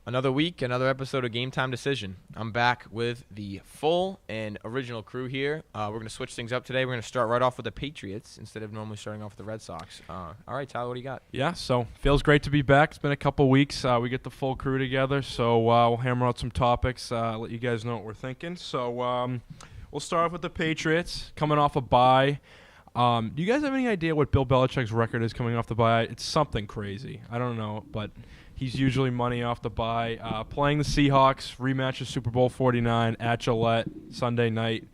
Another week, another episode of Game Time Decision. I'm back with the full and original crew here. We're going to switch things up today. We're going to start right off with the Patriots instead of normally starting off with the Red Sox. All right, Tyler, what do you got? Yeah, so feels great to be back. It's been a couple weeks. We get the full crew together, so we'll hammer out some topics, let you guys know what we're thinking. So we'll start off with the Patriots coming off a bye. Do you guys have any idea what Bill Belichick's record is coming off the bye? It's something crazy. I don't know, but he's usually money off the bye. Playing the Seahawks, rematch of Super Bowl 49 at Gillette Sunday night.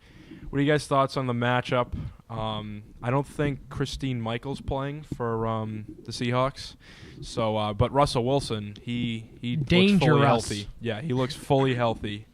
What are you guys' thoughts on the matchup? I don't think Christine Michael's playing for the Seahawks. So, but Russell Wilson, he looks fully healthy. Yeah, he looks fully healthy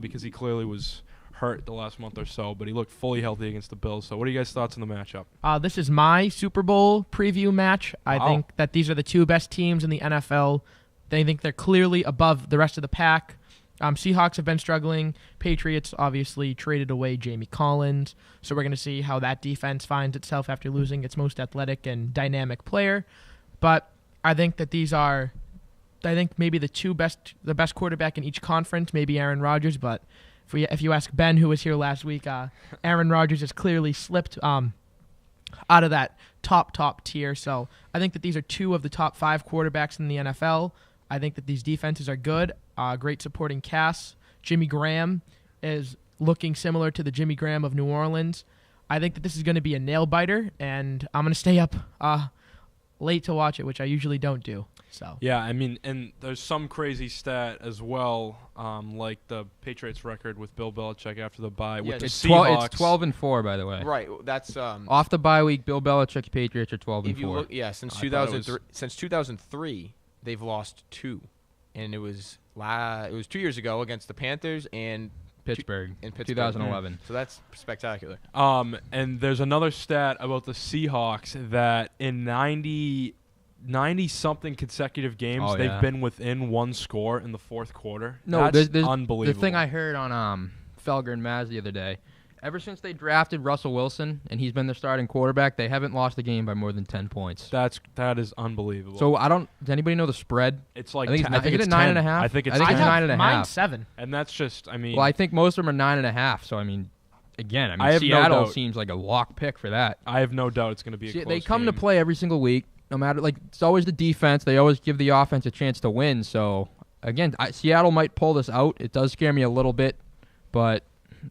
because he clearly was hurt the last month or so, but he looked fully healthy against the Bills. So what are you guys' thoughts on the matchup? This is my Super Bowl preview match. I think that these are the two best teams in the NFL. They think they're clearly above the rest of the pack. Seahawks have been struggling. Patriots obviously traded away Jamie Collins, so we're going to see how that defense finds itself after losing its most athletic and dynamic player. But I think that these are, maybe the best quarterback in each conference, maybe Aaron Rodgers, but if you ask Ben, who was here last week, Aaron Rodgers has clearly slipped out of that top tier. So I think that these are two of the top 5 quarterbacks in the NFL. I think that these defenses are good, great supporting casts. Jimmy Graham is looking similar to the Jimmy Graham of New Orleans. I think that this is going to be a nail-biter, and I'm going to stay up late to watch it, which I usually don't do. So yeah, I mean, and there's some crazy stat as well, like the Patriots record with Bill Belichick after the bye with the Seahawks. It's 12-4, by the way. Right, that's off the bye week. Bill Belichick's Patriots are 12-4. If you look, since 2003, they've lost 2, and it was 2 years ago against the Panthers and Pittsburgh. In Pittsburgh, 2011. So that's spectacular. And there's another stat about the Seahawks that in 90-something consecutive games, they've been within 1 score in the fourth quarter. No, that's there's unbelievable. The thing I heard on Felger and Maz the other day, ever since they drafted Russell Wilson and he's been their starting quarterback, they haven't lost a game by more than 10 points. That is unbelievable. So does anybody know the spread? It's like I think it's 10. 9.5. I think it's 9.5. Mine's 7. And that's just, I mean. Well, I think most of them are 9.5. So again, Seattle seems like a lock pick for that. I have no doubt it's going to be a close They come game. to play every single week. No matter, it's always the defense. They always give the offense a chance to win. So, again, Seattle might pull this out. It does scare me a little bit, but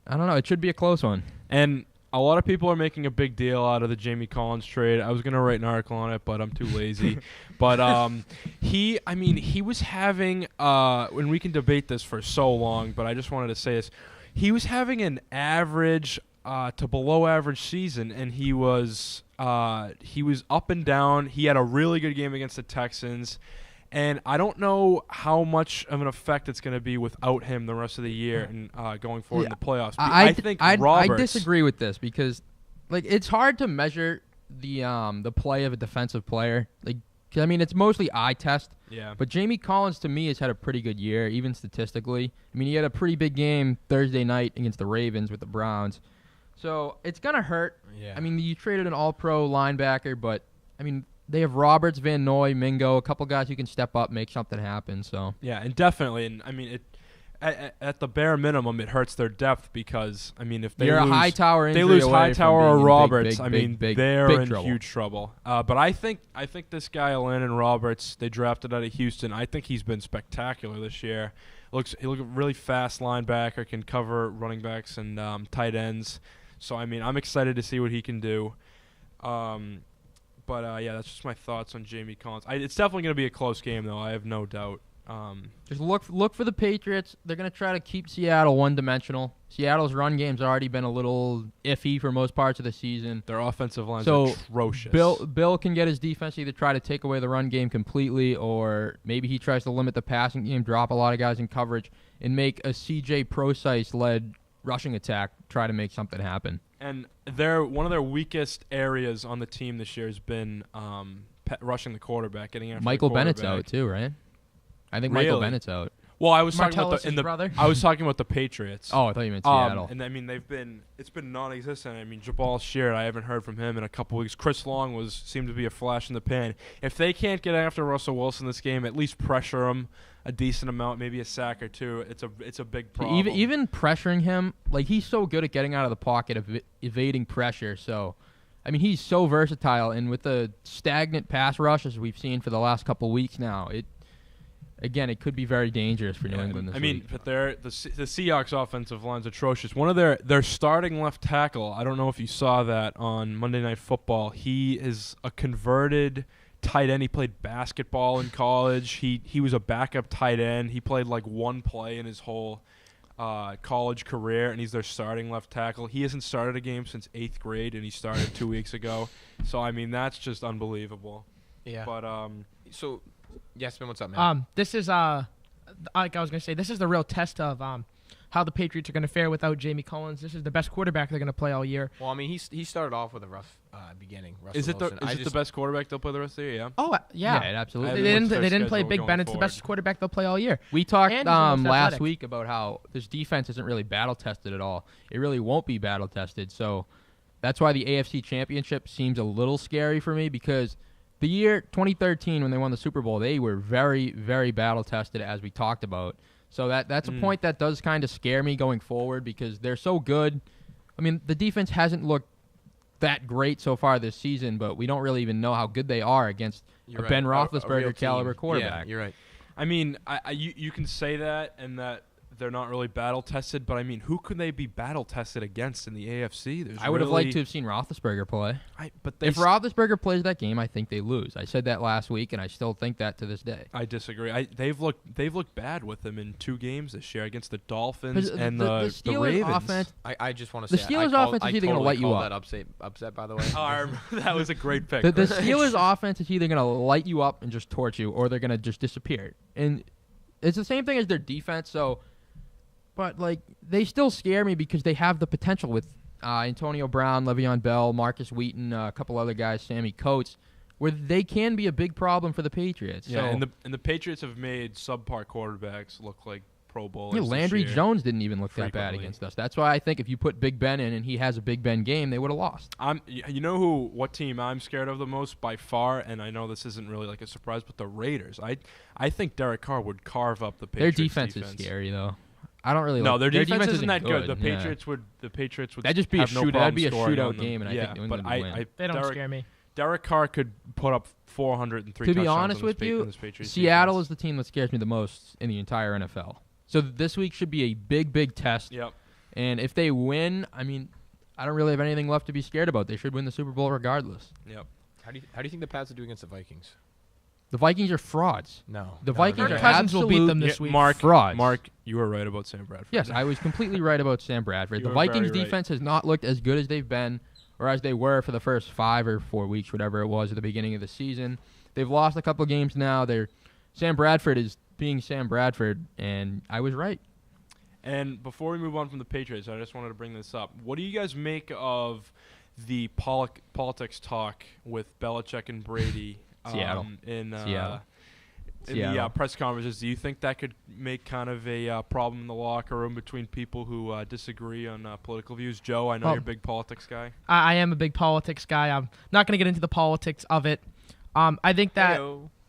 I don't know. It should be a close one. And a lot of people are making a big deal out of the Jamie Collins trade. I was going to write an article on it, but I'm too lazy. But he was having, and we can debate this for so long, but I just wanted to say this. He was having an average to below average season, and he was up and down. He had a really good game against the Texans, and I don't know how much of an effect it's going to be without him the rest of the year and going forward in the playoffs. I think Roberts. I disagree with this because it's hard to measure the play of a defensive player. It's mostly eye test. Yeah. But Jamie Collins, to me, has had a pretty good year, even statistically. He had a pretty big game Thursday night against the Ravens with the Browns. So it's going to hurt. Yeah. You traded an all-pro linebacker, but, they have Roberts, Van Noy, Mingo, a couple guys who can step up, make something happen. So yeah, and definitely. And, at the bare minimum, it hurts their depth because, if they lose a Hightower injury, they lose away Hightower from or being Roberts, they're big in trouble. huge trouble. But I think this guy, Landon Roberts, they drafted out of Houston. I think he's been spectacular this year. He looks a really fast linebacker, can cover running backs and tight ends. So, I'm excited to see what he can do. But that's just my thoughts on Jamie Collins. It's definitely going to be a close game, though. I have no doubt. Just look for the Patriots. They're going to try to keep Seattle one-dimensional. Seattle's run game's already been a little iffy for most parts of the season. Their offensive line's atrocious. Bill can get his defense to either try to take away the run game completely or maybe he tries to limit the passing game, drop a lot of guys in coverage, and make a C.J. Prosise-led rushing attack try to make something happen. And one of their weakest areas on the team this year has been rushing the quarterback, getting after Michael the quarterback. Bennett's out too, right? I think Really? Michael Bennett's out. Well, I was talking about Martellus' brother. I was talking about the Patriots. Oh, I thought you meant Seattle. And I mean, it's been non-existent. I mean, Jabal Sheard, I haven't heard from him in a couple weeks. Chris Long seemed to be a flash in the pan. If they can't get after Russell Wilson this game, at least pressure him a decent amount, maybe a sack or two. It's a big problem. Even pressuring him, like he's so good at getting out of the pocket, evading pressure. So, I mean, he's so versatile, and with the stagnant pass rush as we've seen for the last couple weeks now, it could be very dangerous for New England this week. But the Seahawks offensive line's atrocious. One of their starting left tackle, I don't know if you saw that on Monday Night Football, he is a converted tight end. He played basketball in college. He was a backup tight end. He played like one play in his whole college career, and he's their starting left tackle. He hasn't started a game since 8th grade, and he started 2 weeks ago. So, I mean, that's just unbelievable. Yeah. But So, yes, man, what's up, man? This is like I was gonna say, this is the real test of how the Patriots are gonna fare without Jamie Collins. This is the best quarterback they're gonna play all year. Well, I mean, he started off with a rough beginning. Russell is it Wilson. the best quarterback they'll play the rest of the year? Yeah. Oh yeah, it absolutely. They haven't didn't, looked at they their didn't play schedule Big going Ben. It's the forward. best quarterback they'll play all year. We talked And he's the most last athletic. week about how this defense isn't really battle tested at all. It really won't be battle tested. So that's why the AFC Championship seems a little scary for me, because the year 2013 when they won the Super Bowl, they were very, very battle tested, as we talked about. So that's a point that does kind of scare me going forward, because they're so good. I mean, the defense hasn't looked that great so far this season, but we don't really even know how good they are against a Ben Roethlisberger caliber quarterback. Yeah, you're right. I mean, you can say that, and that they're not really battle tested, but I mean, who could they be battle tested against in the AFC? I would have liked to have seen Roethlisberger play. If Roethlisberger plays that game, I think they lose. I said that last week, and I still think that to this day. I disagree. They've looked bad with them in 2 games this year against the Dolphins and the Steelers Ravens. Offense, I just want to say the Steelers offense is either going to light you up. That upset, by the way. That was a great pick. The Steelers offense is either going to light you up and just torch you, or they're going to just disappear. And it's the same thing as their defense. But like, they still scare me because they have the potential with Antonio Brown, Le'Veon Bell, Marcus Wheaton, a couple other guys, Sammy Coates, where they can be a big problem for the Patriots. Yeah, so, and the Patriots have made subpar quarterbacks look like Pro Bowlers. Yeah, Landry this year. Jones didn't even look that bad Frequently. against us. That's why I think if you put Big Ben in and he has a Big Ben game, they would have lost. You know what team I'm scared of the most by far, and I know this isn't really like a surprise, but the Raiders. I think Derek Carr would carve up the Patriots. Their defense is scary though. I don't really. No, their defense isn't that good. good. The Patriots would. That'd just be have a no shootout. That'd problem be a scoring shootout on them. game, and I think New England would win. They don't scare me. Derek Carr could put up 403 To be touchdowns honest on with this you, on this Patriots Seattle defense. is the team that scares me the most in the entire NFL. So this week should be a big, big test. Yep. And if they win, I mean, I don't really have anything left to be scared about. They should win the Super Bowl regardless. Yep. How do you think the Pats will do against the Vikings? The Vikings are frauds. No. The Vikings Kirk are Cousins will beat them absolute this week. frauds. Mark, you were right about Sam Bradford. Yes, I was completely right about Sam Bradford. You The were Vikings very right. defense has not looked as good as they've been, or as they were for the first 5 or 4 weeks, whatever it was at the beginning of the season. They've lost a couple games now. Sam Bradford is being Sam Bradford, and I was right. And before we move on from the Patriots, I just wanted to bring this up. What do you guys make of the politics talk with Belichick and Brady Seattle. in Seattle. the press conferences? Do you think that could make kind of a problem in the locker room between people who disagree on political views? Joe, I know you're a big politics guy. I am a big politics guy. I'm not going to get into the politics of it. I think that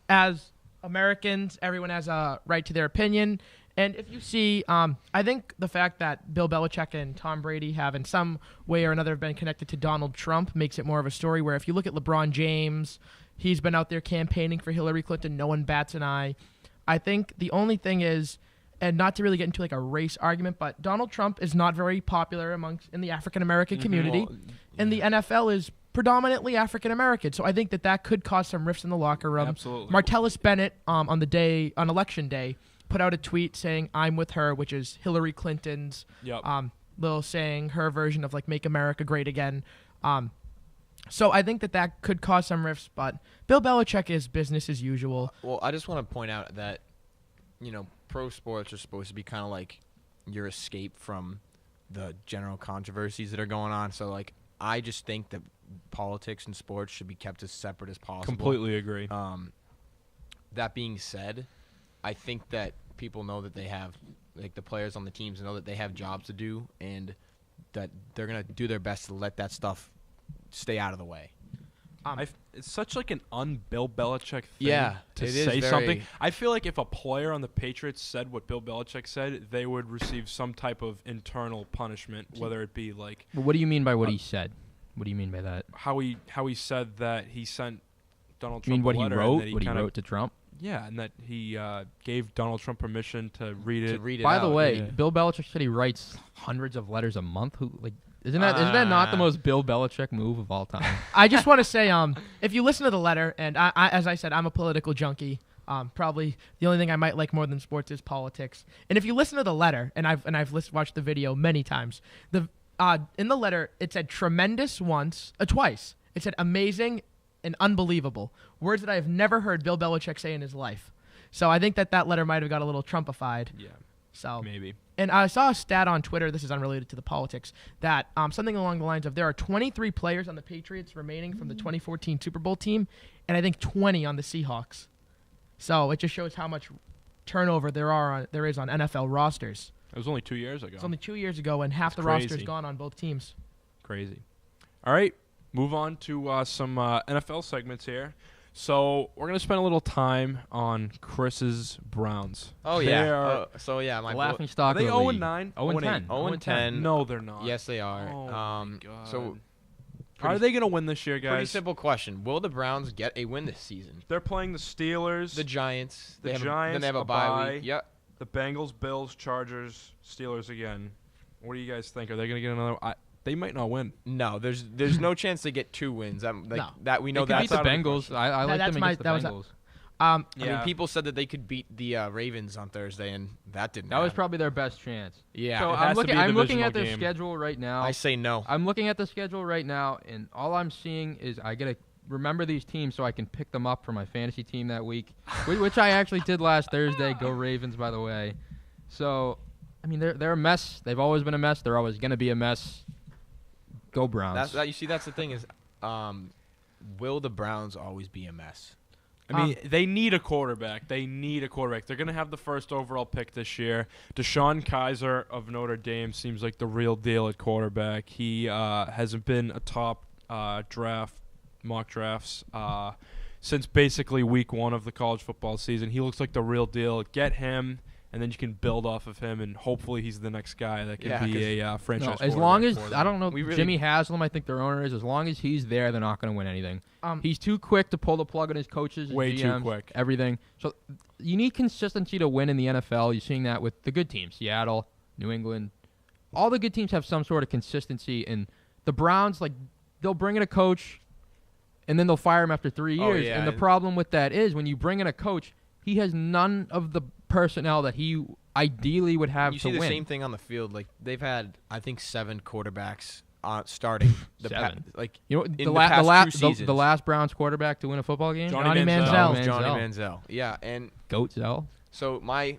as Americans, everyone has a right to their opinion. And if you see, I think the fact that Bill Belichick and Tom Brady have in some way or another been connected to Donald Trump makes it more of a story, where if you look at LeBron James, he's been out there campaigning for Hillary Clinton. No one bats an eye. I think the only thing is, and not to really get into like a race argument, but Donald Trump is not very popular in the African-American community. Well, and the NFL is predominantly African-American. So I think that could cause some rifts in the locker room. Absolutely. Martellus Bennett on election day put out a tweet saying "I'm with her," which is Hillary Clinton's little saying, her version of like "Make America Great Again." So I think that could cause some rifts, but Bill Belichick is business as usual. Well, I just want to point out that, pro sports are supposed to be kind of like your escape from the general controversies that are going on. So, like, I just think that politics and sports should be kept as separate as possible. Completely agree. That being said, I think that people know that they have, like the players on the teams know that they have jobs to do, and that they're gonna do their best to let that stuff stay out of the way. It's such like an un-Bill Belichick thing to it is say very- something. I feel like if a player on the Patriots said what Bill Belichick said, they would receive some type of internal punishment, whether it be like Well, what do you mean by what he said? What do you mean by that? how he said that he sent Donald You mean Trump what a he letter wrote? and that What he kinda- wrote to Trump? Yeah, and that he gave Donald Trump permission to read it. By the way, yeah. Bill Belichick said he writes hundreds of letters a month. Isn't that not the most Bill Belichick move of all time? I just want to say, if you listen to the letter, and I, as I said, I'm a political junkie. Probably the only thing I might like more than sports is politics. And if you listen to the letter, and I've watched the video many times, in the letter it said tremendous twice. It said amazing and unbelievable, words that I have never heard Bill Belichick say in his life. So I think that letter might have got a little Trumpified. Yeah, So maybe. And I saw a stat on Twitter, this is unrelated to the politics, that something along the lines of there are 23 players on the Patriots remaining from the 2014 Super Bowl team, and I think 20 on the Seahawks. So it just shows how much turnover there is on NFL rosters. It was only 2 years ago. It's only 2 years ago, and half That's the roster's crazy. gone on both teams. Crazy. All right, move on to some NFL segments here. So we're gonna spend a little time on Chris's Browns. Oh They yeah. are- My Laughing Bull- stock. Are they of the 0-9? league. 0-10. 0-10. No, they're not. Yes, they are. Oh my God. So Are they gonna win this year, pretty guys? simple question: will the Browns get a win this season? They're playing the Steelers, The Giants. The Then Giants, they have a a bye bye. week. Yep. the Bengals, Bills, Chargers, Steelers again. What do you guys think? Are they gonna get another? They might not win. No, there's no chance they get 2 wins. No. That we know They could beat that's the out of the Bengals. question. I like That's them my- against the that was Bengals. I Yeah. mean, people said that they could beat the Ravens on Thursday, and that didn't. That was happen. probably their best chance. Yeah. So It I'm has to looking. be a I'm looking divisional at their game. schedule right now. I say no. I'm looking at the schedule right now, and all I'm seeing is I gotta remember these teams so I can pick them up for my fantasy team that week, which I actually did last Thursday. Go Ravens, by the way. So, I mean, they're a mess. They've always been a mess. They're always gonna be a mess. Go Browns. You see, that's the thing is, will the Browns always be a mess? I mean, they need a quarterback. They're going to have the first overall pick this year. Deshaun Kaiser of Notre Dame seems like the real deal at quarterback. He hasn't been a top mock drafts since basically week 1 of the college football season. He looks like the real deal. Get him, and then you can build off of him, and hopefully he's the next guy that can Yeah, be a franchise No, as long as quarterback for I them. don't know We really- Jimmy Haslam, I think their owner is. As long as he's there, they're not going to win anything. He's too quick to pull the plug on his coaches, his Way too GMs, quick. everything. So you need consistency to win in the NFL. You're seeing that with the good teams, Seattle, New England. All the good teams have some sort of consistency, and the Browns, like, they'll bring in a coach, and then they'll fire him after 3 Oh, years. yeah. And the problem with that is when you bring in a coach, he has none of the personnel that he ideally would have You to see the win. same thing on the field. Like they've had, I think, 7 quarterbacks starting the Seven. like You know, in the, the la- past the, la- 2 the, seasons. the last Browns quarterback to win a football game? Johnny Manziel. Manziel. Johnny Manziel. Yeah, and Goatzell. so my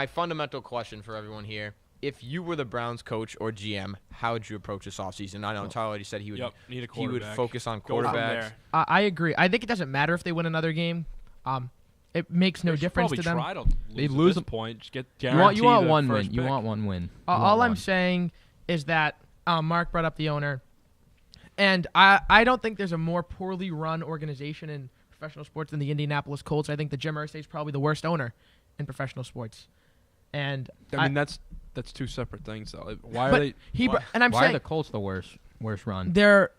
fundamental question for everyone here: if you were the Browns coach or GM, how would you approach this offseason? I know Tyler already said he would. Yep, need a He quarterback. would focus on Go from quarterbacks. there. I agree. I think it doesn't matter if they win another game. It makes no They should difference probably to them. try to They'd lose lose at them. this point. Just get You want guaranteed the one win. first You pick. want one win. All I'm one. saying is that Mark brought up the owner, and I don't think there's a more poorly run organization in professional sports than the Indianapolis Colts. I think the Jim Irsay is probably the worst owner in professional sports, and I mean, that's two separate things, though. Why are but they? he why- and I'm Why are saying the Colts the worst run? you're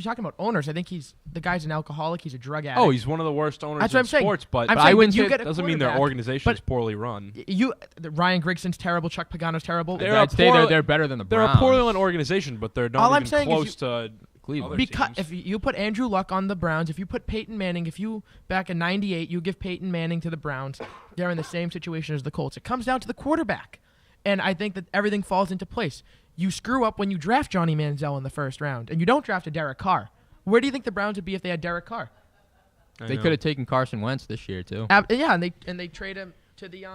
talking about owners. I think the guy's an alcoholic. He's a drug addict. Oh, he's one of the worst owners That's in what I'm saying. sports, but I'm But saying I wouldn't you say get a doesn't mean their quarterback, organization is but poorly run. Ryan Grigson's terrible. Chuck Pagano's terrible. They're I'd a say poor- they're better than the They're Browns. a poorly run organization, but they're not All I'm even saying is close to Cleveland. other Because teams. if you put Andrew Luck on the Browns, if you put Peyton Manning, if you back in '98, you give Peyton Manning to the Browns, they're in the same situation as the Colts. It comes down to the quarterback, and I think that everything falls into place. You screw up when you draft Johnny Manziel in the first round, and you don't draft a Derek Carr. Where do you think the Browns would be if they had Derek Carr? I They know. could have taken Carson Wentz this year too. Yeah, and they trade him to the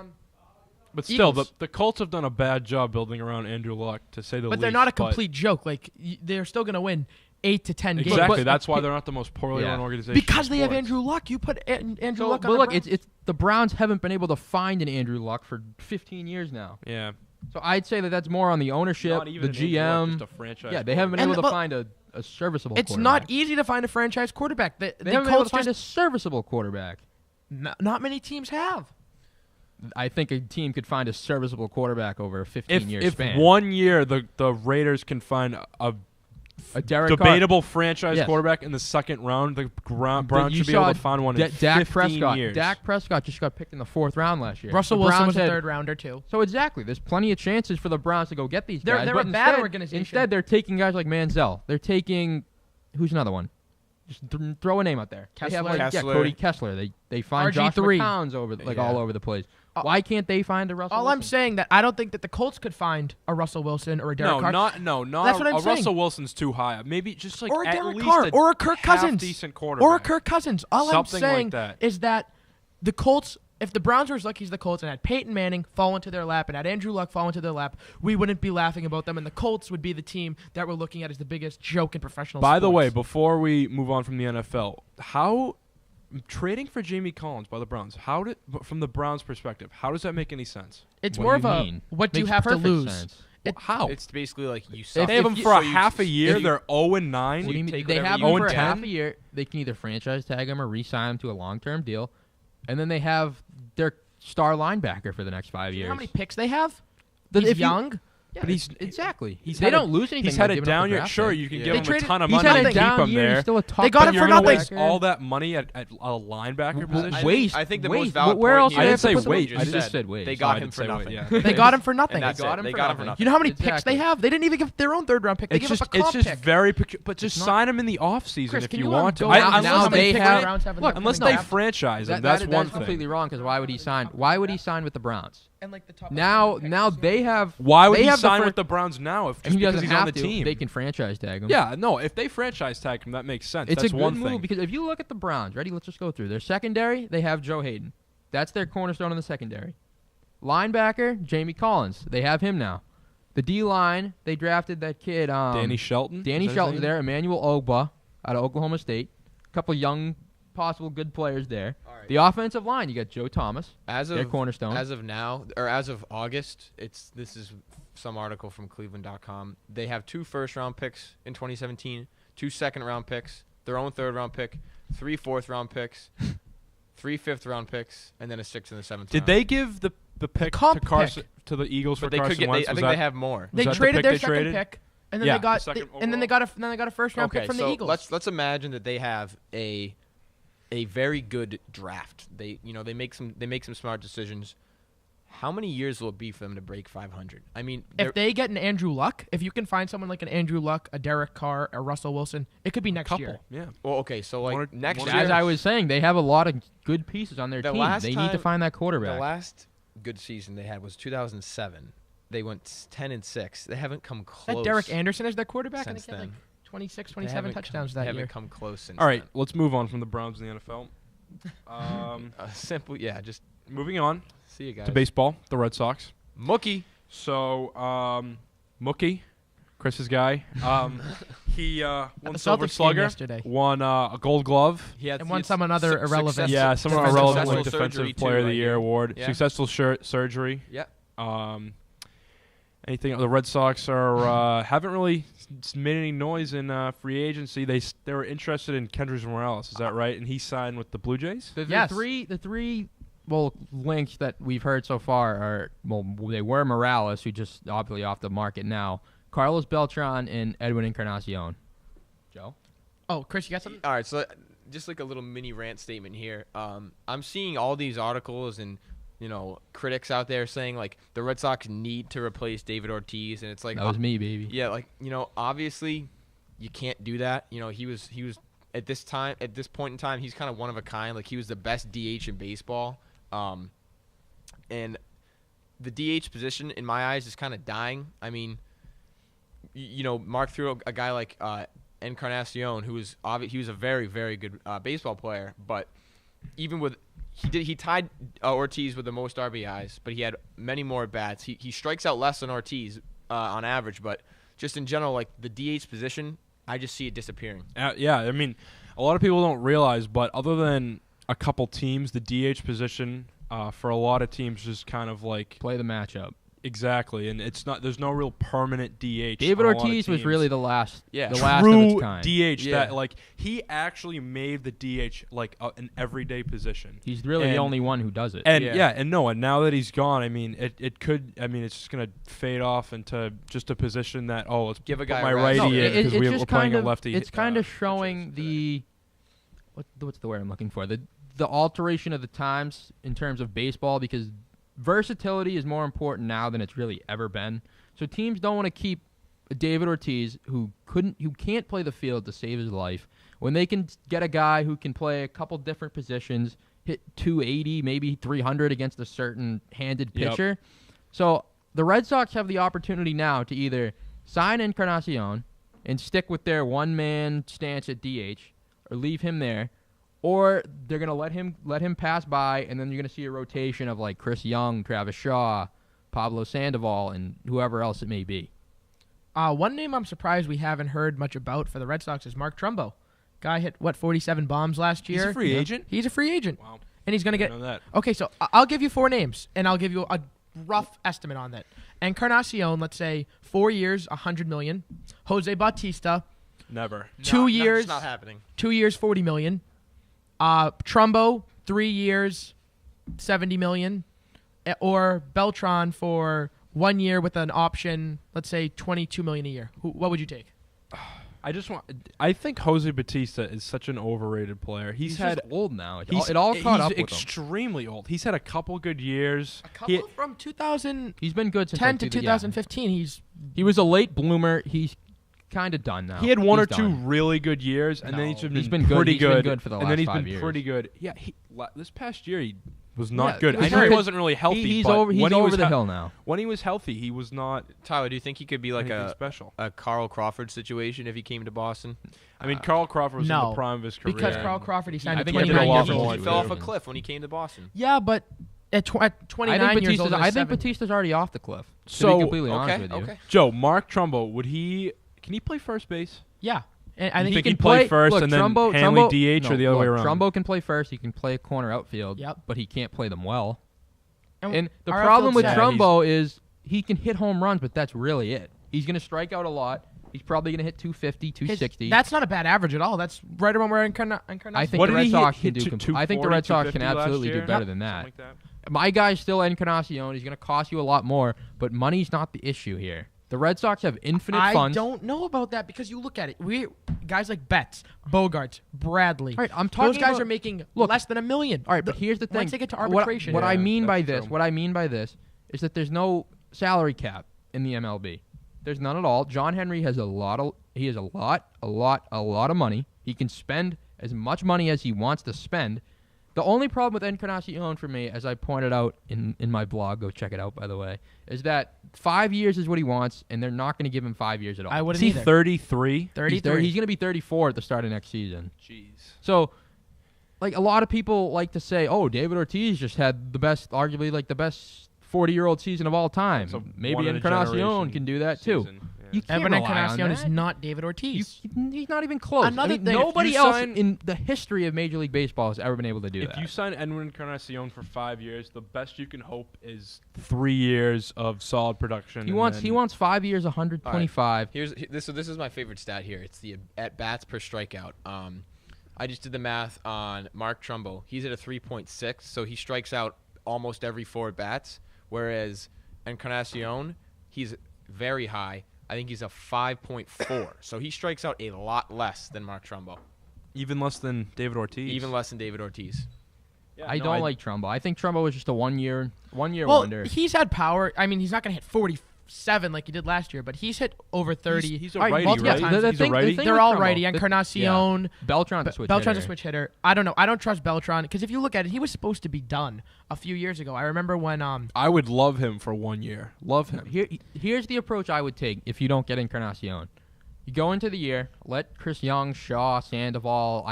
But still, Eagles. the Colts have done a bad job building around Andrew Luck, to say the least. But they're not a complete joke. Like they're still going to win. 8 to 10 games. Exactly. That's why they're not the most poorly run organization. Because they have sports. Andrew Luck. You put Andrew Luck on But the look, Browns. it's the Browns haven't been able to find an Andrew Luck for 15 years now. Yeah. So I'd say that's more on the ownership, Not even the an Andrew Luck, GM. just a franchise Yeah, they haven't been able to but find a serviceable It's quarterback. not easy to find a franchise quarterback. They haven't been able to Colts find a just serviceable quarterback. not many teams have. I think a team could find a serviceable quarterback over a 15-year If span. 1 year the Raiders can find a Derek debatable franchise Yes. quarterback in the second round, the Browns You should be able saw to find one in Dak 15 Prescott. years. Dak Prescott just got picked in the 4th round last year. Russell The Wilson Browns was a had- third rounder too. So exactly, there's plenty of chances for the Browns to go get these They're- guys. they're but a bad instead- organization. Instead, they're taking guys like Manziel. They're taking who's another one? Just throw a name out there. They have Kessler. Kessler. Cody Kessler. They find Josh RG3. McCown's all over the place. Why can't they find a Russell All Wilson? I'm saying that I don't think that the Colts could find a Russell Wilson or a Derek Carr. Not That's what I'm saying. Russell Wilson's too high. Maybe just like Or a at Derek least Carr, or a Kirk Cousins, decent quarterback. or a Kirk Cousins. All Something I'm like saying that. is that the Colts, if the Browns were as lucky as the Colts and had Peyton Manning fall into their lap and had Andrew Luck fall into their lap, we wouldn't be laughing about them, and the Colts would be the team that we're looking at as the biggest joke in professional By sports. the way, before we move on from the NFL, how trading for Jamie Collins by the Browns, from the Browns' perspective, how does that make any sense? it's What more do of you a mean? what do you Makes have to perfect lose? sense. How? It's basically like you They suck. have them if for you- half a year. if you- They're 0-9. So you They take have whatever him you for get. half a year. They can either franchise tag him or re-sign him to a long-term deal, and then they have their star linebacker for the next 5 Do you years. know how many picks they have? But He's if you- young. Yeah, But he's- exactly. he's They had a- don't lose anything. He's by had a giving up down the year. draft Sure, pick. you can Yeah. give They him traded- a ton of he's money had and a keep down him year, there. he's still a top They got But him you're for gonna nothing. waste all that money at a linebacker W- position. waste. I think the waste. most valid Where point else here do I they didn't have to say put the- wait. I just said wait. They So got I him didn't for say wait, nothing. yeah. They got him for nothing. And that's got it. him They for got him for nothing. nothing. You know how many Exactly. picks they have? They didn't even give their own third round pick. They It's gave just up a comp it's pick. just very but just not- sign him in the offseason Chris, if can you you want to. go I- out now how many they picks have- the Browns have in look, the Unless upcoming they draft? franchise him, That- that's that- one that's completely thing. wrong. Because why would he sign? Why would he sign with the Browns? And like the top Now picks this they year. have. Why would they he have sign fir- with the Browns now if And just he because doesn't he's on have the to. team? They can franchise tag him. Yeah, no, if they franchise tag him, that makes sense. It's That's a one good thing. move because if you look at the Browns, ready? Let's just go through their secondary. They have Joe Hayden. That's their cornerstone in the secondary. Linebacker Jamie Collins. They have him now. The D line they drafted that kid. Danny Shelton. Danny Is that his Shelton's name? there. Emmanuel Ogba out of Oklahoma State. A couple young, possible good players there. All right. The offensive line you got Joe Thomas. As Their of cornerstone. As of now, or as of August, this is some article from Cleveland.com. They have 2 first-round picks in 2017, 2 second-round picks, their own third-round pick, 3 fourth-round picks, 3 fifth-round picks, and then a 6th and a 7th. Did round. they give the pick to comp Carson pick. to the Eagles for But they Carson could get. Wentz? I Was think that- they have more. They that the traded pick their they second traded? pick, and then Yeah, they got the second and then they got a first round Okay, pick from so the Eagles. let's imagine that they have a very good draft. They make some smart decisions. How many years will it be for them to break 500? I mean, if they get an Andrew Luck, if you can find someone like an Andrew Luck, a Derek Carr, a Russell Wilson, it could be next couple. year. Yeah. well, okay, so like One or- next one or year, As I was saying, they have a lot of good pieces on their The team. last They need to time- find that the quarterback. last good season they had was 2007. They went 10-6. They haven't come close. That Derek Anderson is their quarterback, and since they get like then. 26, They 27 haven't touchdowns come, that haven't year. come close since. All right, then. let's move on from the Browns and the NFL. Simple, yeah. Just Moving on see you guys. to baseball, the Red Sox. Mookie. So, Mookie, Chris's guy, he won the Silver Celtics game Slugger, yesterday. won a Gold Glove. He had And won he had some other su- irrelevant- success- Yeah, some Defensive irrelevant surgery like defensive too, player of the right year here. award. Yeah. Successful surgery. Yeah. Anything? The Red Sox are haven't really made any noise in free agency. They were interested in Kendrick Morales. Is that right? And he signed with the Blue Jays. The Yes. three links that we've heard so far are they were Morales, who just obviously off the market now, Carlos Beltran and Edwin Encarnacion. Joe. Oh, Chris, you got something? All right, so just like a little mini rant statement here. I'm seeing all these articles and critics out there saying like the Red Sox need to replace David Ortiz, and it's like That was me, baby. yeah, like obviously you can't do that. He was at this point in time, he's kind of one of a kind. Like he was the best DH in baseball, and the DH position in my eyes is kind of dying. I mean, Mark threw a guy like Encarnacion, who was he was a very, very good baseball player, but even with he tied Ortiz with the most RBIs, but he had many more bats. He strikes out less than Ortiz on average, but just in general, like the DH position I just see it disappearing. Yeah, I mean, a lot of people don't realize, but other than a couple teams, the DH position for a lot of teams is kind of like Play the matchup. exactly, and it's not. There's no real permanent DH. David on a lot of Ortiz was teams. really the last Yeah. the last True of its kind. DH Yeah. that like he actually made the DH like an everyday position. He's really the And- only one who does it. And Yeah. and now that he's gone, I mean, it could. I mean, it's just gonna fade off into just a position that let's Give a put guy my a rest. righty No, in because it's we're just playing kind a of, lefty. It's kind of pitcher showing today. what's the word I'm looking for? The alteration of the times in terms of baseball, because versatility is more important now than it's really ever been. So teams don't want to keep David Ortiz, who can't play the field to save his life, when they can get a guy who can play a couple different positions, hit 280, maybe 300 against a certain handed Yep. pitcher. So the Red Sox have the opportunity now to either sign Encarnacion and stick with their one-man stance at DH, or leave him there, or they're gonna let him pass by, and then you're gonna see a rotation of like Chris Young, Travis Shaw, Pablo Sandoval, and whoever else it may be. One name I'm surprised we haven't heard much about for the Red Sox is Mark Trumbo. Guy hit 47 bombs last year. He's a free agent. He's a free agent. Wow, And he's gonna I get. know that. Okay, so I'll give you 4 names, and I'll give you a rough estimate on that. Encarnacion, let's say 4 years, $100 million. Jose Bautista, Never. 2 years, It's not happening. 2 years, $40 million. Trumbo, 3 years, $70 million. Or Beltran for 1 year with an option, let's say $22 million a year. What would you take? I think Jose Batista is such an overrated player. He's had just old now. It he's all caught up with him. extremely old. He's had a couple good years. From 2010 He's been good since to like, 2015. He was a late bloomer. He's kind of done now. He had one or He's two done. really good years, and then No. he's been, He's been good. pretty He's been good. good for the and then last he's 5 been years. pretty good. Yeah, this past year he was not Yeah, good. he was I know he hurt. wasn't really healthy. He's but over. He's when he over was the hill now. When he was healthy, he was not Tyler, do you think he could be like anything a special. Carl Crawford situation if he came to Boston? I mean, Carl Crawford was in no, the prime of his career. because Carl Crawford, he signed I at think he did 29 a lot years more old. He fell off a than- cliff when he came to Boston. Yeah, but at 29 years old, I think Batista's already off the cliff. To So- be completely honest Okay, with you. okay. Joe, Mark Trumbo, can he play first base? Yeah, and I You think think he he'd can play first and then Hanley DH or the other way around? Trumbo can play first. He can play corner outfield. Yep. But he can't play them well. And And the our problem with outfield's Trumbo is he can hit home runs, but that's really it. He's going to strike out a lot. He's probably going to hit 250, 260. That's not a bad average at all. That's right around where Encarnacion. I think What the did Red he Sox hit? can do. Hit I think the Red Sox can 240, absolutely 250 do better last than that. Something like that. My guy's still Encarnacion. He's going to cost you a lot more, but money's not the issue here. The Red Sox have infinite I funds. don't know about that because you look at it. We guys like Betts, Bogarts, Bradley. All right, I'm talking Those guys about- are making Look, less than $1 million. All right, but here's the thing. Once they get to What- arbitration, what I Yeah, mean by that's this, true. is that there's no salary cap in the MLB. There's none at all. John Henry has a lot of money. He can spend as much money as he wants to spend. The only problem with Encarnacion for me, as I pointed out in my blog, go check it out by the way, is that 5 years is what he wants, and they're not going to give him 5 years at all. I Is wouldn't he either. 33? 33. He's going to be 34 at the start of next season. Jeez. So, like, a lot of people like to say, oh, David Ortiz just had arguably the best 40-year-old season of all time. It's a Maybe one in a Encarnacion generation can do that too. season. Yeah. You can't Evan rely on Encarnacion is that. not David Ortiz. He's not even close. Another thing, if nobody you else sign- in the history of Major League Baseball has ever been able to do If that. you sign Edwin Encarnacion for 5 years, the best you can hope is 3 years of solid production. he and wants then- 5 years, 125. This is my favorite stat here. It's the at bats per strikeout. I just did the math on Mark Trumbo. He's at a 3.6, so he strikes out almost every 4 at bats. Whereas Encarnacion, he's very high. I think he's a 5.4, so he strikes out a lot less than Mark Trumbo, even less than David Ortiz. even less than David Ortiz. Yeah, I no, don't like Trumbo. I think Trumbo was just a one-year well, wonder. he's had power. I mean, he's not going to hit 47 like he did last year, but he's hit over 30. He's a All right, righty, multiple right? times. The He's thing- a righty. the thing They're with all Trumbo- righty. the- Encarnacion. Beltran's a switch Beltran's hitter. a switch hitter. I don't know. I don't trust Beltran because if you look at it, he was supposed to be done a few years ago. I remember when I would love him for 1 year. Love him. Here's the approach I would take if you don't get Encarnacion. You go into the year, let Chris Young, Shaw, Sandoval.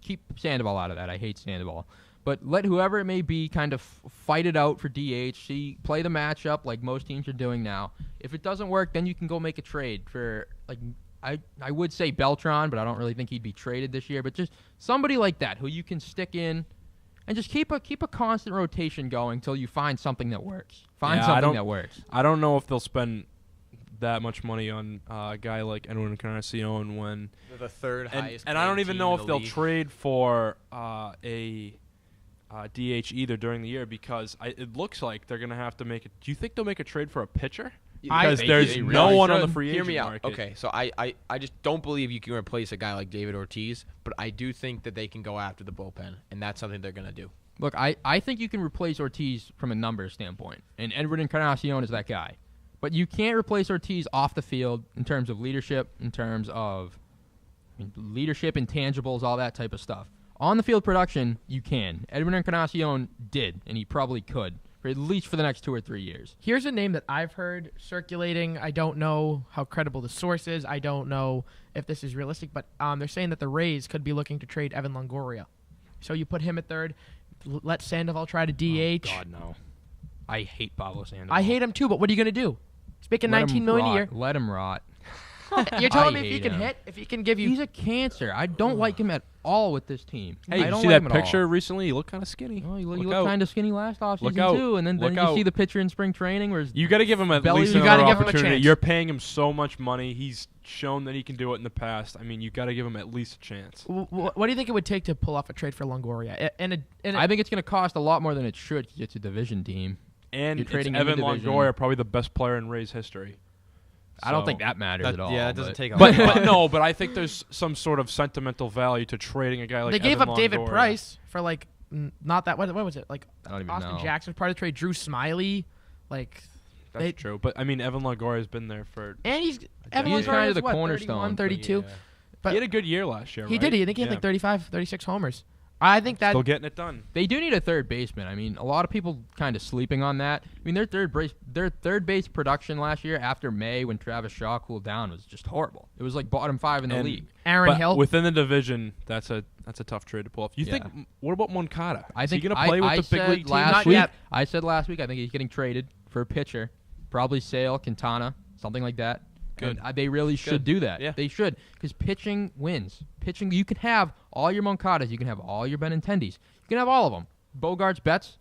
Keep Sandoval out of that. I hate Sandoval. But let whoever it may be kind of fight it out for DH. Play the matchup like most teams are doing now. If it doesn't work, then you can go make a trade for I would say Beltran, but I don't really think he'd be traded this year. But just somebody like that who you can stick in and just keep a constant rotation going until you find something that works. Find something that works. I don't know if they'll spend that much money on a guy like Edwin Encarnacion when They're the third highest. and I don't even know if they'll league. trade for a DH either during the year because it looks like they're going to have to make it. Do you think they'll make a trade for a pitcher? Because there's they no really one on the should. free Hear agent me out. market. Okay, so I just don't believe you can replace a guy like David Ortiz, but I do think that they can go after the bullpen, and that's something they're going to do. Look, I think you can replace Ortiz from a numbers standpoint, and Edward Encarnacion is that guy. But you can't replace Ortiz off the field in terms of leadership, leadership, intangibles, all that type of stuff. On the field production, you can. Edwin Encarnacion did, and he probably could, for at least for the next 2 or 3 years. Here's a name that I've heard circulating. I don't know how credible the source is. I don't know if this is realistic, but they're saying that the Rays could be looking to trade Evan Longoria. So you put him at third, let Sandoval try to DH. Oh, God, no. I hate Pablo Sandoval. I hate him too, but what are you going to do? He's making $19 million a year. Let him rot. You're telling I me if he hate can him. hit, if he can give you... He's a cancer. I don't like him at all with this team. Hey, I you don't see like that him at all. picture recently? He looked kind of skinny. Oh, you Look look out. kind of skinny last Look offseason out. too, and then Look you out. see the picture in spring training where his You got to give him at belly- least You another gotta give him a opportunity. chance. You're paying him so much money. He's shown that he can do it in the past. I mean, you got to give him at least a chance. What do you think it would take to pull off a trade for Longoria? I think it's going to cost a lot more than it should because it's a division team. And You're it's trading in the Evan division. Longoria, probably the best player in Rays history. I don't So- think that matters at all. Yeah, it doesn't but- take a But, lot. but no, but I think there's some sort of sentimental value to trading a guy like they gave Evan up David Longoria. Price for not that. What was it? Like I don't even Austin know. Jackson part of the trade. Drew Smiley, That's They- true. But I mean, Evan Longoria's been there for. and Evan He's Longoria kind of is the what, cornerstone. 31, 32. Yeah. But he had a good year last year. he right? did. I think he had Yeah. like 35, 36 homers. I think that Still getting it done. They do need a third baseman. I mean, a lot of people kind of sleeping on that. I mean, their third base production last year after May when Travis Shaw cooled down was just horrible. It was like bottom 5 in the And- league. Aaron But Hill. within the division, that's a tough trade to pull off. You Yeah. think? What about Moncada? I Is think he gonna play with I the big said league team? last Not week. yet. I said last week I think he's getting traded for a pitcher, probably Sale, Quintana, something like that. Good. And, they really should Good. do that. Yeah. They should, because pitching wins. Pitching, you can have all your Moncadas, you can have all your Benintendis, you can have all of them. Bogarts, Betts.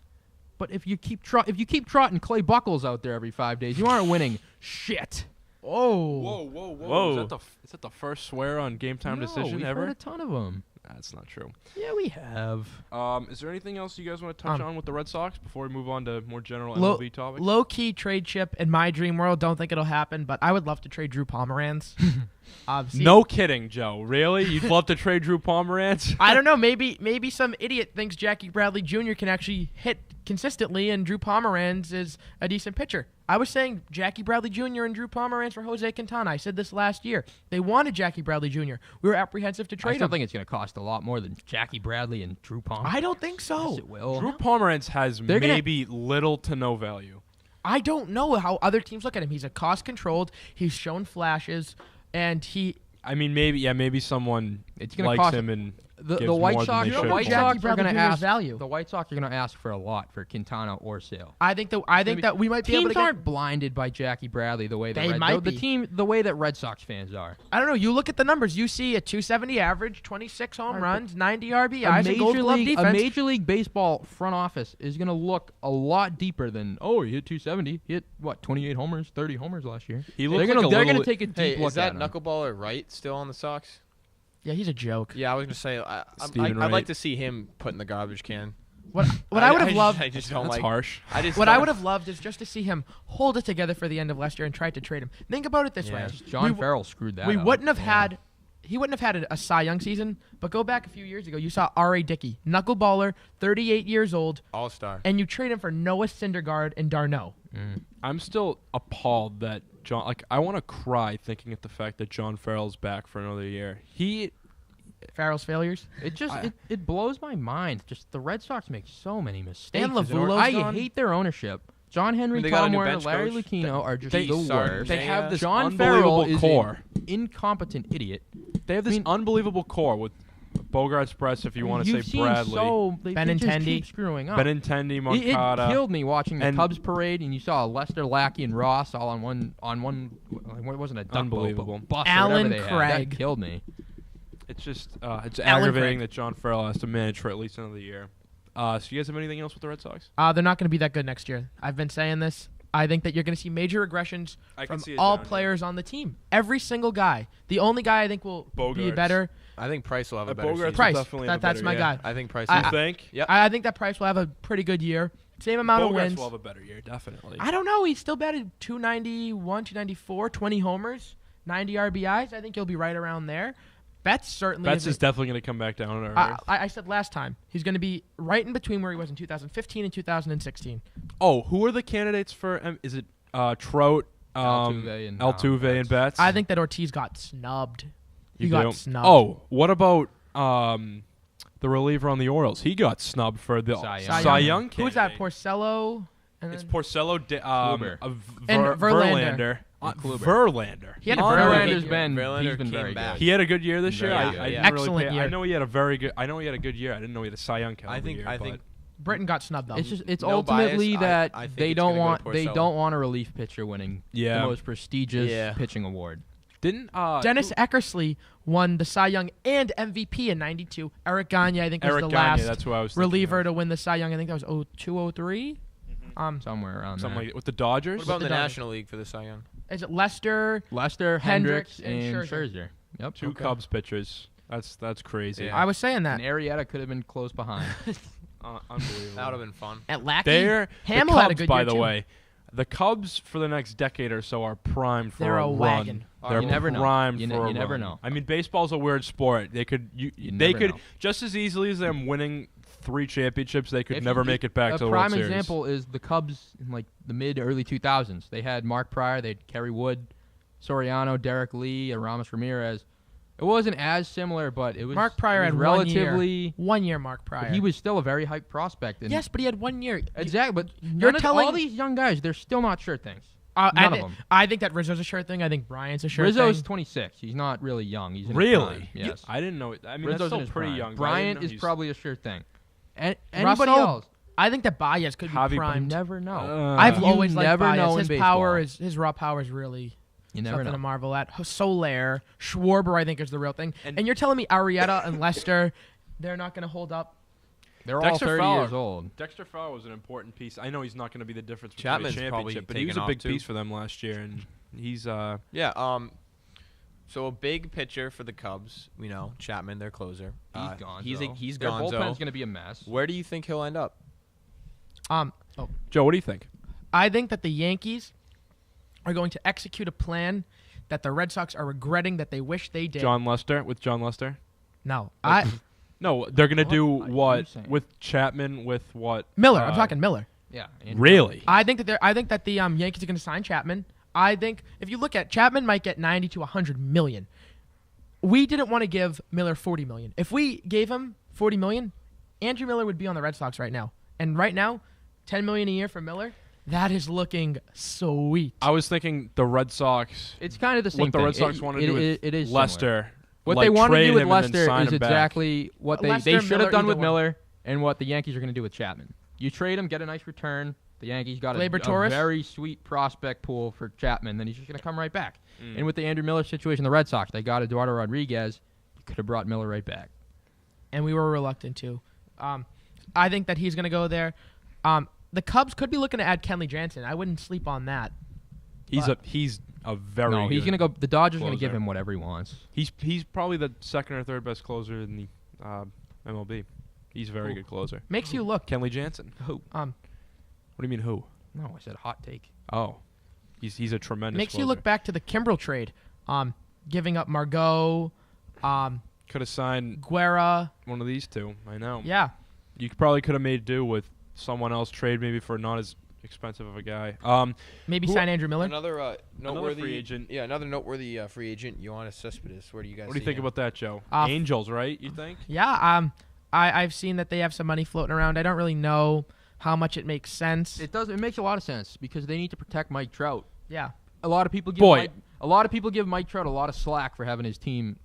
But if you keep trotting Clay Buckles out there every 5 days, you aren't winning shit. Oh, Whoa! Is that the first swear on game time decision we've ever? heard a ton of them. That's not true. Yeah, we have. Is there anything else you guys want to touch on with the Red Sox before we move on to more general Low- MLB topics? low key trade chip in my dream world. Don't think it'll happen, but I would love to trade Drew Pomeranz. No kidding, Joe. Really? You'd love to trade Drew Pomeranz? I don't know. Maybe some idiot thinks Jackie Bradley Jr. can actually hit consistently, and Drew Pomeranz is a decent pitcher. I was saying Jackie Bradley Jr. and Drew Pomeranz for Jose Quintana. I said this last year. They wanted Jackie Bradley Jr. We were apprehensive to I trade still him. think it's going to cost a lot more than Jackie Bradley and Drew Palmer. I don't think so. Yes, it will. Drew Pomeranz has They're gonna- maybe little to no value. I don't know how other teams look at him. He's a cost controlled. He's shown flashes, and he. I mean, maybe someone It's gonna likes cost- him and The gives White more than Sox, they the should White for him. Jackie Sox are Bradley going to Jr.'s ask value. The White Sox are going to ask for a lot for Quintana or Sale. I think that we might be able Teams to get. aren't blinded by Jackie Bradley the way that They might the be. team the way that Red Sox fans are. I don't know. You look at the numbers. You see a 270 average, 26 home Right, runs, 90 RBIs, a Gold Glove a defense. Major League Baseball front office is going to look a lot deeper than he hit 270. He hit 28 homers, 30 homers last year. He They're looks going like a to little- take a deep Hey, look is that at him. knuckleballer Wright still on the Sox? Yeah, he's a joke. Yeah, I was gonna say Steven I'd like Wright. to see him put in the garbage can. What I would have loved. I just don't That's like. harsh. I just What I don't- would have loved is just to see him hold it together for the end of last year and try to trade him. Think about it this Yeah. way: John We- Farrell screwed that we up. wouldn't have Yeah. had. He wouldn't have had a Cy Young season, but go back a few years ago. You saw R.A. Dickey, knuckleballer, 38 years old, All-Star. and you trade him for Noah Syndergaard and Darno. I'm still appalled that John. Like, I want to cry thinking at the fact that John Farrell's back for another year. Farrell's failures. It just it blows my mind. Just the Red Sox make so many mistakes. And as an Lavulo's I gone. hate their ownership. John Henry, They got a Tom new Warner, bench Larry coach. Lucchino are just They- the sorry, worst. They have this John unbelievable Farrell is core. an incompetent idiot. They have this unbelievable core with Bogart's press, if you want to say Bradley. They Benintendi. just keep screwing up. Benintendi, It Moncada. killed me watching the And- Cubs parade, and you saw Lester, Lackey, and Ross all on one. What wasn't a duck Unbelievable. boat, but bus or Alan whatever they had. Craig. That killed me. It's just it's Alan aggravating Craig. that John Farrell has to manage for at least another year. So you guys have anything else with the Red Sox? They're not going to be that good next year. I've been saying this. I think that you're going to see major regressions I can from see it all down here. players on the team. Every single guy. The only guy I think will be Bogarts. better. I think Price will have a better Bogarts season. Price. definitely have a That's better my year. guy. I think Price. You will. think? Yep. I think that Price will have a pretty good year. Same amount of Bogarts wins. will have a better year, definitely. I don't know. He's still batted 291, 294, 20 homers, 90 RBIs. I think he'll be right around there. Betts certainly Betts isn't- is definitely going to come back down to earth. I said last time he's going to be right in between where he was in 2015 and 2016. Oh, who are the candidates for? Is it Trout, Altuve and Altuve and Betts? I think that Ortiz got snubbed. He You got do? snubbed. Oh, what about the reliever on the Orioles? He got snubbed for the Cy Cy Cy Young. Young Who's that? candidate. Porcello. And It's then- Porcello, Kluber. And Verlander. And Kluber. Verlander. He had a Unbelievable. very Verlander's good been Verlander he's been came very back. good. He had a good year this year. Very I good, didn't yeah. really Excellent pay- year. I know he had a very good. I know he had a good year. I didn't know he had a Cy Young caliber I think. year. I think. Britain got snubbed though. It's No ultimately bias. that I think they it's don't gonna go want to they Porcello. don't want a relief pitcher winning Yeah. the most prestigious Yeah. pitching award. Didn't Dennis Eckersley won the Cy Young and MVP in '92. Eric Gagne, I think, was Eric the Gagne? last That's who I was thinking reliever of. to win the Cy Young. I think that was 02, 03. Somewhere around Something there. like with the Dodgers. What about the in the Dodgers? National League for the Cy Young? Is it Lester? Lester, Hendricks, Hendricks, and and Scherzer. Yep. Two Okay. Cubs pitchers. That's crazy. Yeah. I was saying that. And Arrieta could have been close behind. Unbelievable. That would have been fun. At Lackey, They're Hamill the had a Cubs, good by year the too. way. The Cubs for the next decade or so are primed for They're a run. wagon. They're You never know. primed You for a never run. know. I mean, baseball's a weird sport. They could You they never could know. just as easily as them winning 3 championships, they could If never you- make it back a to the World prime Series. example is the Cubs in like the mid early 2000s. They had Mark Pryor, they had Kerry Wood, Soriano, Derek Lee, and Ramos Ramirez. It wasn't as similar, but it was Mark Pryor it had was 1 year. relatively. 1 year, Mark But Pryor. he was still a very hyped prospect. And yes, but he had 1 year. exactly. But You're none of- telling- all these young guys, they're still not sure things. I, None of thi- them. I think that Rizzo's a sure thing. I think Bryant's a sure Rizzo's thing. 26. He's not really young. He's in his Really? prime. Yes. I didn't know it. I mean, Rizzo's that's in still his pretty prime. young. but I didn't Bryant know is he's- probably a sure thing. Anybody Russell, else? I think that Baez could be Javi You primed. never know. I've You always liked never Baez. know in His baseball. power is his raw power is really You never something know. to marvel at. Soler, Schwarber, I think is the real thing. And- And you're telling me Arrieta and Lester, they're not going to hold up? They're all Dexter 30 Fowler. years old. Dexter Fowler was an important piece. I know he's not going to be the difference between Chapman's a probably championship, but he was a taken big off, too. piece for them last year, and he's Yeah. So a big pitcher for the Cubs. We know Chapman, their closer. He's gone. He's Their gone. bullpen's going to be a mess. Where do you think he'll end up? Joe. What do you think? I think that the Yankees are going to execute a plan that the Red Sox are regretting that they wish they did. John Lester with John Lester? No, No, they're going to What do are you what saying? with Chapman with what? Miller. I'm talking Miller. Yeah. and- Really? I think that the Yankees are going to sign Chapman. I think if you look at Chapman, might get 90 to 100 million. We didn't want to give Miller 40 million. If we gave him 40 million, Andrew Miller would be on the Red Sox right now. And right now, 10 million a year for Miller, that is looking sweet. I was thinking the Red Sox. It's kind of the same What the thing. Red Sox want to It- do it- with it is similar. Lester. What like, they want to trade do with him and then Lester sign is him back. exactly what they Lester, should Miller, have done either with one. Miller and what the Yankees are going to do with Chapman. You trade him, get a nice return. The Yankees got a Gleyber Torres? very sweet prospect pool for Chapman. Then he's just going to come right back. Mm. And with the Andrew Miller situation, the Red Sox, they got Eduardo Rodriguez. You could have brought Miller right back. And we were reluctant to. I think that he's going to go there. The Cubs could be looking to add Kenley Jansen. I wouldn't sleep on that. He's a very No, he's good going to go. The Dodgers are going to give closer. him whatever he wants. He's probably the second or third best closer in the MLB. He's a very Who? good closer. Makes you look. Kenley Jansen. Who? What do you mean who? No, I said hot take. Oh, he's a tremendous. Makes you closer. look back to the Kimbrel trade. Giving up Margot, Could have signed Guerra. one of these two. I know. Yeah. You probably could have made do with someone else. Trade maybe for not as expensive of a guy. Maybe Who- sign Andrew Miller. Another noteworthy free agent. Yeah, another noteworthy free agent, Yoenis Cespedes. Where do you guys? What do you see think him? about that, Joe? Uh, Angels, right? You think? Yeah. I've seen that they have some money floating around. I don't really know how much it makes sense. It does. It makes a lot of sense because they need to protect Mike Trout. Yeah. A lot of people give Boy. Mike Trout a lot of slack for having his team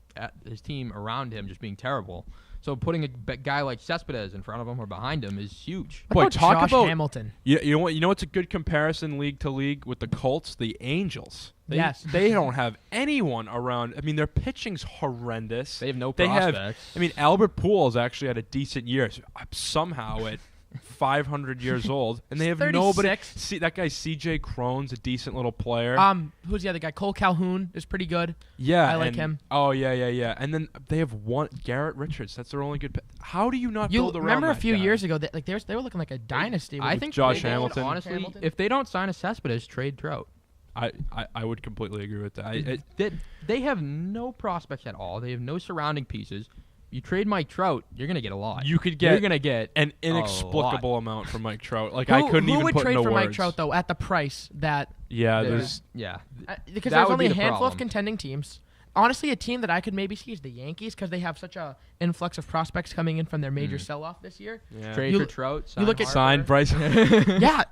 around him just being terrible. So putting a guy like Cespedes in front of him or behind him is huge. What about talk Josh about Hamilton? You know what? You know what's a good comparison league to league with the Colts? The Angels. Yes. They don't have anyone around. I mean, their pitching's horrendous. They have no They have. prospects. I mean, Albert Pujols actually had a decent year. Somehow at 500 years old, and they have 36. nobody. See, that guy C.J. Cron's a decent little player. Who's the other guy? Cole Calhoun is pretty good. Yeah, I like and- him. Oh yeah. And then they have one Garrett Richards. That's their only good. How do you not build around remember a that few guy? years ago that they were looking like a dynasty. I with think Josh they should, Hamilton. honestly, Hamilton. if they don't sign a Cespedes, trade Trout. I would completely agree with that. They have no prospects at all. They have no surrounding pieces. You trade Mike Trout, you're gonna get a lot. You could You're get gonna get an a inexplicable lot. amount for Mike Trout. Like who, I couldn't who even would put trade into for words. Mike Trout though at the price that? Yeah, because Because That there's would only be a the handful of problem. contending teams. Honestly, a team that I could maybe see is the Yankees because they have such a influx of prospects coming in from their major sell-off this year. yeah. trade You- for Trout. you look at- Signed Bryce. Yeah,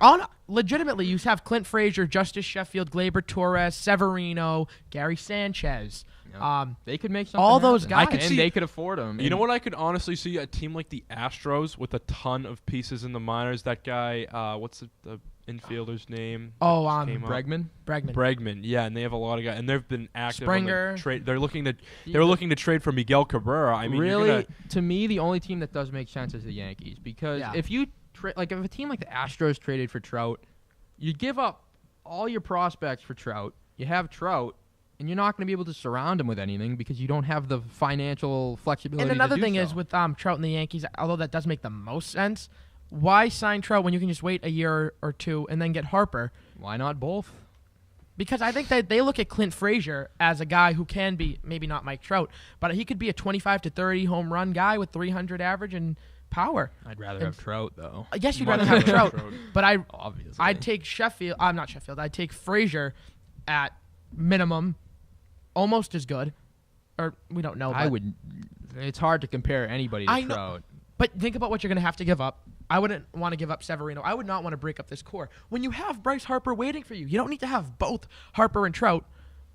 legitimately, you have Clint Frazier, Justice Sheffield, Gleyber Torres, Severino, Gary Sanchez. Yeah. They could make something all those happen. guys. I could and see- they could afford them. You know what? I could honestly see a team like the Astros with a ton of pieces in the minors. That guy, what's the infielder's name? Oh, that just came up? Bregman. Bregman. Yeah, and they have a lot of guys, and they've been active. Springer. On the trade. They were looking to trade for Miguel Cabrera. I mean, you're really, gonna- to me, the only team that does make sense is the Yankees because Yeah. if you if a team like the Astros traded for Trout, you give up all your prospects for Trout. You have Trout, and you're not going to be able to surround him with anything because you don't have the financial flexibility. And another to do thing so. is with Trout and the Yankees, although that does make the most sense, why sign Trout when you can just wait a year or two and then get Harper? Why not both? Because I think that they look at Clint Frazier as a guy who can be, maybe not Mike Trout, but he could be a 25 to 30 home run guy with 300 average and power. I'd rather And- have Trout though. I guess you'd Much rather have rather Trout, but Obviously, I'd take Sheffield. I'm not Sheffield. I'd take Frazier at minimum, almost as good. Or we don't know. I but- would. It's hard to compare anybody to I know. Trout. But think about what you're going to have to give up. I wouldn't want to give up Severino. I would not want to break up this core. When you have Bryce Harper waiting for you, you don't need to have both Harper and Trout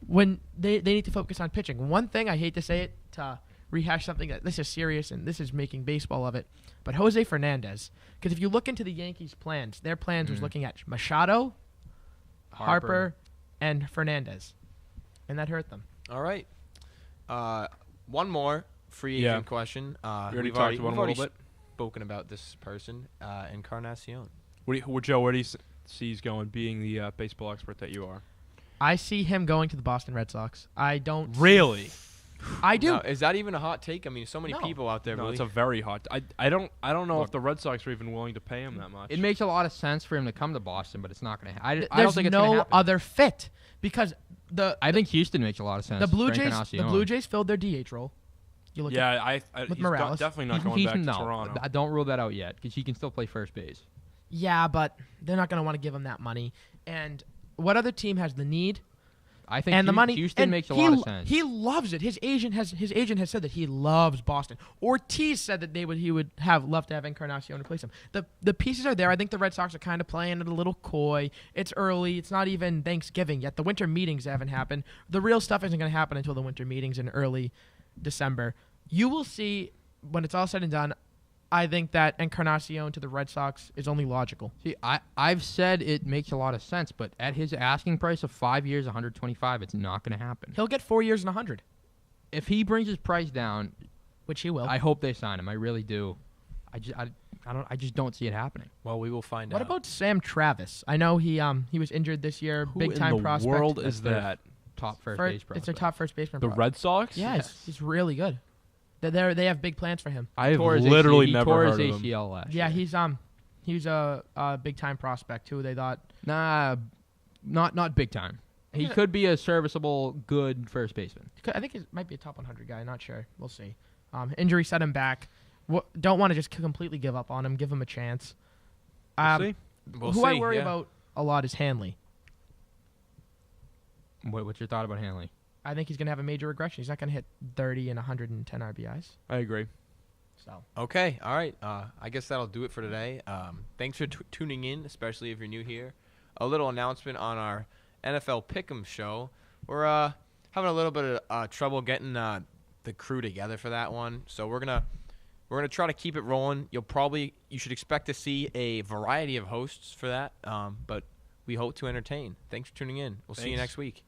when they need to focus on pitching. One thing, I hate to say it, to rehash something that this is serious and this is making baseball of it, but Jose Fernandez. Because if you look into the Yankees' plans, their plans was looking at Machado, Harper, and Fernandez. And that hurt them. All right. One more free agent Yeah. question. We already We've talked about him a already little bit. spoken about this person, Encarnacion. Joe, where do you see he's going? Being the baseball expert that you are. I see him going to the Boston Red Sox. I don't. Really? I do. Now, is that even a hot take? I mean, so many No. people out there. No, really. it's a very hot. I don't know Look. if the Red Sox are even willing to pay him that much. It makes a lot of sense for him to come to Boston, but it's not going to. I don't There's think it's going to no happen. other fit because I think Houston makes a lot of sense. the Blue for Jays Encarnacion. filled their DH role. You look yeah, with he's Morales. definitely not going He's- back to no, Toronto. I don't rule that out yet because he can still play first base. yeah, but they're not going to want to give him that money. And what other team has the need I think and the money? Houston and makes a lot of sense. He loves it. His agent has said that he loves Boston. Ortiz said that he would love to have Encarnacion replace him. The pieces are there. I think the Red Sox are kind of playing it a little coy. It's early. It's not even Thanksgiving yet. The winter meetings haven't happened. The real stuff isn't going to happen until the winter meetings in early December. You will see when it's all said and done. I think that Encarnacion to the Red Sox is only logical. See, I've said it makes a lot of sense, but at his asking price of 5 years, 125, it's not going to happen. He'll get 4 years and 100, If he brings his price down, which he will. I hope they sign him. I really do. I just don't see it happening. Well, we will find What out. about Sam Travis? I know he was injured this year. Who Big time in the prospect. world That's is their that? Top first For- base it's prospect. their top first baseman. The Red Sox? Yeah, he's really good. They have big plans for him. I have Tore his literally ACL, never tore heard his of him. ACL last Yeah, year. he's a big time prospect too. They thought Nah, not big time. He could be a serviceable, good first baseman. I think he might be a top 100 guy. Not sure. We'll see. Injury set him back. Don't want to just completely give up on him. Give him a chance. We'll see. We'll who see, I worry yeah. about a lot is Hanley. What's your thought about Hanley? I think he's going to have a major regression. He's not going to hit 30 and 110 RBIs. I agree. So Okay, all right. I guess that'll do it for today. Thanks for tuning in, especially if you're new here. A little announcement on our NFL Pick'em show. We're having a little bit of trouble getting the crew together for that one, so we're gonna We're going to try to keep it rolling. You should expect to see a variety of hosts for that, but we hope to entertain. Thanks for tuning in. We'll see you next week.